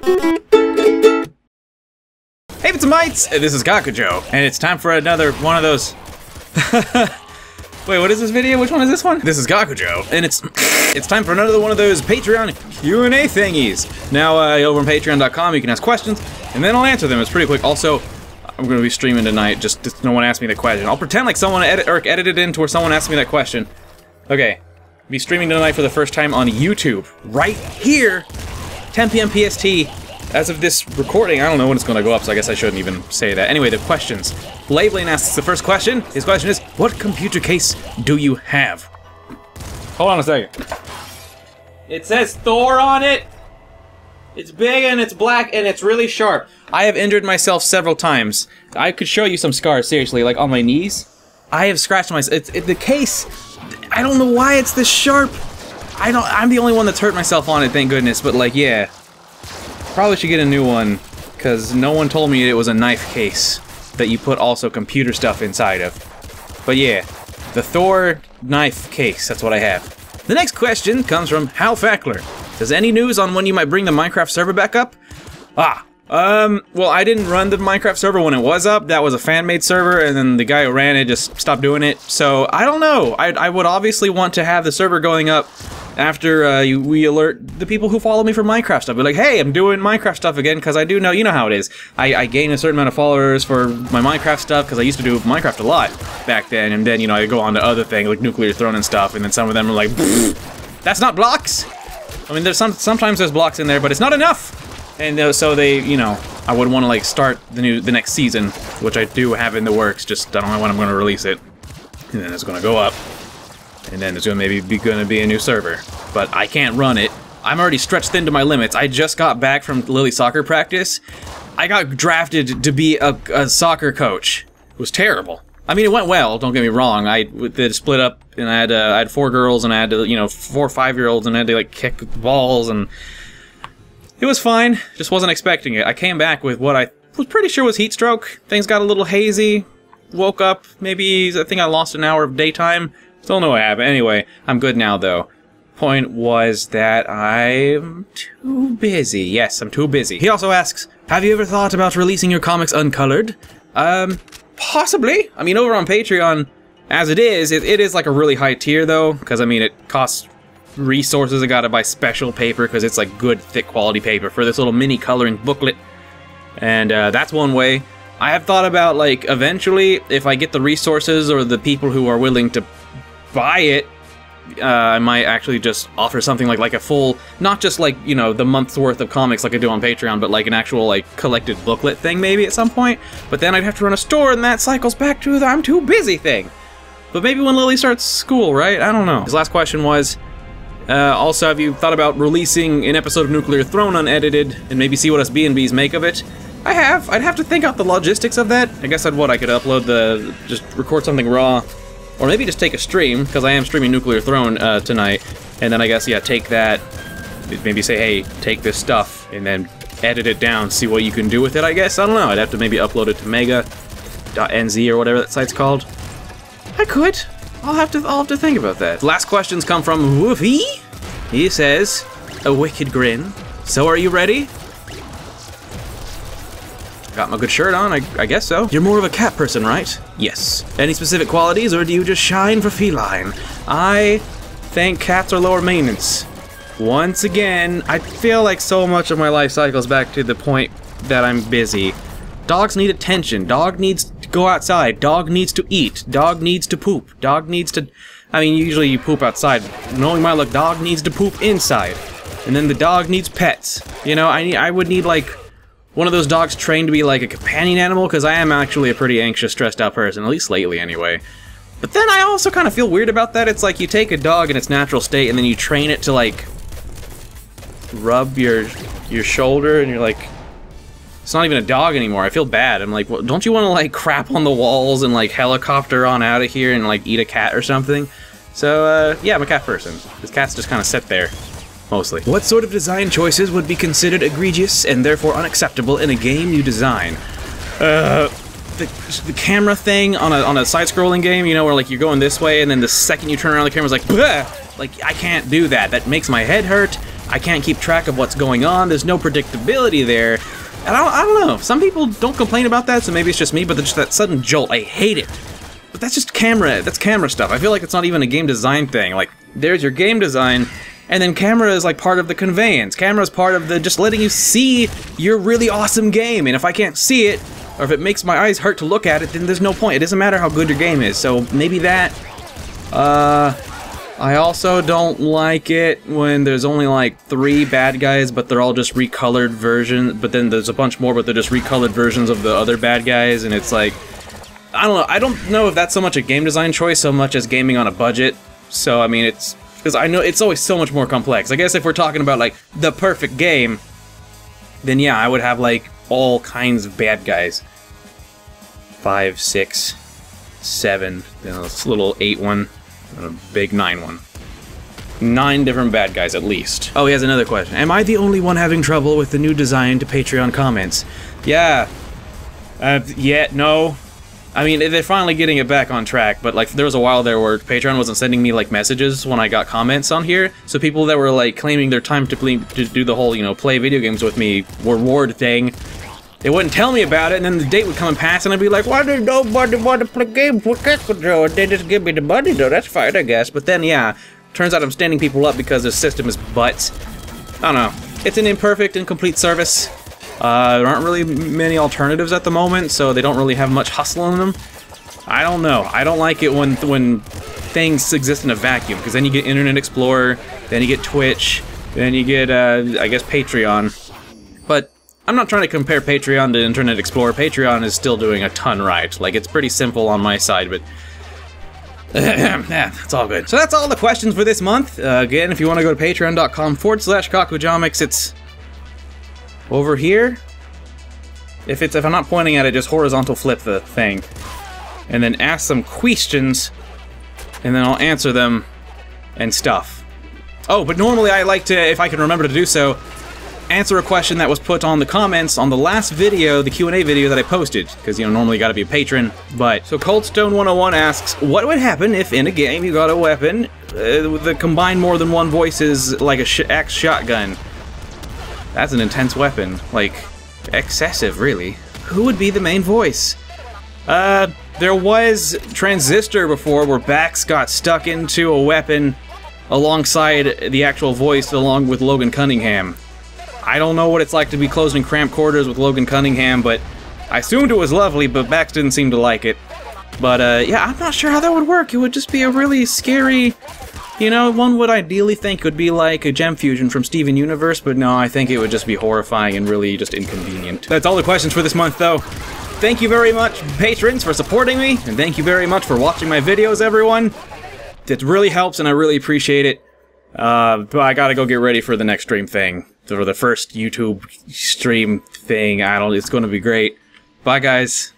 Hey, it's mates! This is Kakujo, and it's time for another one of those... Wait, what is this video? Which one is this one? This is Kakujo, and it's time for another one of those Patreon Q&A thingies. Now, over on patreon.com, you can ask questions, and then I'll answer them. It's pretty quick. Also, I'm going to be streaming tonight, just no one asked me the question. I'll pretend like someone edited into where someone asked me that question. Okay, be streaming tonight for the first time on YouTube, right here, 10 p.m. PST. As of this recording, I don't know when it's going to go up, so I guess I shouldn't even say that. Anyway, the questions. Blavelane asks the first question. His question is, what computer case do you have? Hold on a second. It says Thor on it. It's big and it's black and it's really sharp. I have injured myself several times. I could show you some scars, seriously, like on my knees. I have scratched myself. The case, I don't know why it's this sharp. I'm the only one that's hurt myself on it, thank goodness, but like, yeah. Probably should get a new one, because no one told me it was a knife case that you put also computer stuff inside of. But yeah, the Thor knife case, that's what I have. The next question comes from Hal Fackler. Does any news on when you might bring the Minecraft server back up? Well, I didn't run the Minecraft server when it was up. That was a fan-made server, and then the guy who ran it just stopped doing it. So, I don't know. I would obviously want to have the server going up after we alert the people who follow me for Minecraft stuff. Be like, hey, I'm doing Minecraft stuff again, because I do know, you know how it is. I gain a certain amount of followers for my Minecraft stuff, because I used to do Minecraft a lot back then, and then, you know, I go on to other things, like Nuclear Throne and stuff, and then some of them are like, that's not blocks! I mean, sometimes there's blocks in there, but it's not enough! And so they, you know, I would want to, like, start the next season, which I do have in the works, just I don't know when I'm going to release it. And then it's going to go up. And then there's maybe going to be a new server. But I can't run it. I'm already stretched thin to my limits. I just got back from Lily soccer practice. I got drafted to be a soccer coach. It was terrible. I mean, it went well, don't get me wrong. They split up, and I had 4 girls, and I had to, you know, 4 5-year-olds, and I had to, like, kick balls, and it was fine. Just wasn't expecting it. I came back with what I was pretty sure was heat stroke. Things got a little hazy. Woke up, maybe, I think I lost an hour of daytime. Still know what happened. Anyway, I'm good now, though. Point was that I'm too busy. Yes, I'm too busy. He also asks, have you ever thought about releasing your comics uncolored? Possibly. I mean, over on Patreon, as it is like a really high tier, though, because, I mean, it costs resources. I gotta buy special paper, because it's, like, good, thick quality paper for this little mini coloring booklet. And, that's one way. I have thought about, like, eventually, if I get the resources or the people who are willing to buy it, I might actually just offer something like a full, not just like, you know, the month's worth of comics like I do on Patreon, but like an actual, like, collected booklet thing maybe at some point. But then I'd have to run a store, and that cycles back to the I'm too busy thing. But maybe when Lily starts school, right? I don't know. His last question was, also, have you thought about releasing an episode of Nuclear Throne unedited, and maybe see what us B&Bs make of it? I have. I'd have to think out the logistics of that. I guess I could upload just record something raw. Or maybe just take a stream, because I am streaming Nuclear Throne tonight, and then I guess, yeah, take that, maybe say, hey, take this stuff, and then edit it down, see what you can do with it, I guess? I don't know, I'd have to maybe upload it to mega.nz or whatever that site's called. I could. I'll have to think about that. Last questions come from Woofy. He says, a wicked grin. So are you ready? Got my good shirt on, I guess so. You're more of a cat person, right? Yes. Any specific qualities, or do you just shine for feline? I think cats are lower maintenance. Once again, I feel like so much of my life cycles back to the point that I'm busy. Dogs need attention. Dog needs to go outside. Dog needs to eat. Dog needs to poop. Dog needs to... I mean, usually you poop outside. Knowing my luck, dog needs to poop inside. And then the dog needs pets. You know, I would need, like, one of those dogs trained to be like a companion animal, because I am actually a pretty anxious, stressed out person, at least lately anyway. But then I also kind of feel weird about that. It's like you take a dog in its natural state and then you train it to, like, rub your shoulder, and you're like, it's not even a dog anymore. I feel bad. I'm like, well, don't you want to, like, crap on the walls and, like, helicopter on out of here and, like, eat a cat or something? So, yeah, I'm a cat person. This cat's just kind of sit there. Mostly. What sort of design choices would be considered egregious and therefore unacceptable in a game you design? The camera thing on a side-scrolling game, you know, where, like, you're going this way and then the second you turn around the camera's like, bleh! Like, I can't do that. That makes my head hurt. I can't keep track of what's going on. There's no predictability there. And I don't know. Some people don't complain about that, so maybe it's just me, but just that sudden jolt, I hate it. But that's just camera. That's camera stuff. I feel like it's not even a game design thing. Like, there's your game design, and then camera is like part of the conveyance. Camera is part of the just letting you see your really awesome game. And if I can't see it, or if it makes my eyes hurt to look at it, then there's no point. It doesn't matter how good your game is. So maybe that. I also don't like it when there's only like 3 bad guys, but they're all just recolored versions. But then there's a bunch more, but they're just recolored versions of the other bad guys, and it's like, I don't know. I don't know if that's so much a game design choice so much as gaming on a budget. So I mean, it's because I know it's always so much more complex. I guess if we're talking about like the perfect game, then yeah, I would have like all kinds of bad guys. 5, 6, 7. You know, this little 8 one. And a big 9 one. 9 different bad guys at least. Oh, he has another question. Am I the only one having trouble with the new design to Patreon comments? Yeah. Yeah, no. I mean, they're finally getting it back on track, but like there was a while there where Patreon wasn't sending me like messages when I got comments on here. So people that were like claiming their time to do the whole, you know, play video games with me reward thing, they wouldn't tell me about it, and then the date would come and pass, and I'd be like, why did nobody want to play games with Kakujo? And they just give me the money, though. That's fine, I guess. But then, yeah, turns out I'm standing people up because the system is butts. I don't know. It's an imperfect, incomplete service. There aren't really many alternatives at the moment, so they don't really have much hustle in them. I don't know. I don't like it when things exist in a vacuum, because then you get Internet Explorer, then you get Twitch, then you get, I guess, Patreon. But I'm not trying to compare Patreon to Internet Explorer. Patreon is still doing a ton right. Like, it's pretty simple on my side, but yeah, it's all good. So that's all the questions for this month. Again, if you want to go to patreon.com/Kakujomics, it's over here. If I'm not pointing at it, just horizontal flip the thing. And then ask some questions, and then I'll answer them and stuff. Oh, but normally I like to, if I can remember to do so, answer a question that was put on the comments on the last video, the Q&A video that I posted, because, you know, normally you gotta be a patron. But so Coldstone101 asks, what would happen if in a game you got a weapon that combined more than one voices, like a axe shotgun? That's an intense weapon, like excessive, really. Who would be the main voice? There was Transistor before, where Bax got stuck into a weapon alongside the actual voice, along with Logan Cunningham. I don't know what it's like to be closed in cramped quarters with Logan Cunningham, but I assumed it was lovely, but Bax didn't seem to like it. But, yeah, I'm not sure how that would work. It would just be a really scary, you know, one would ideally think would be like a gem fusion from Steven Universe, but no, I think it would just be horrifying and really just inconvenient. That's all the questions for this month, though. Thank you very much, patrons, for supporting me, and thank you very much for watching my videos, everyone. It really helps, and I really appreciate it. But I gotta go get ready for the next stream thing. For the first YouTube stream thing, it's gonna be great. Bye, guys.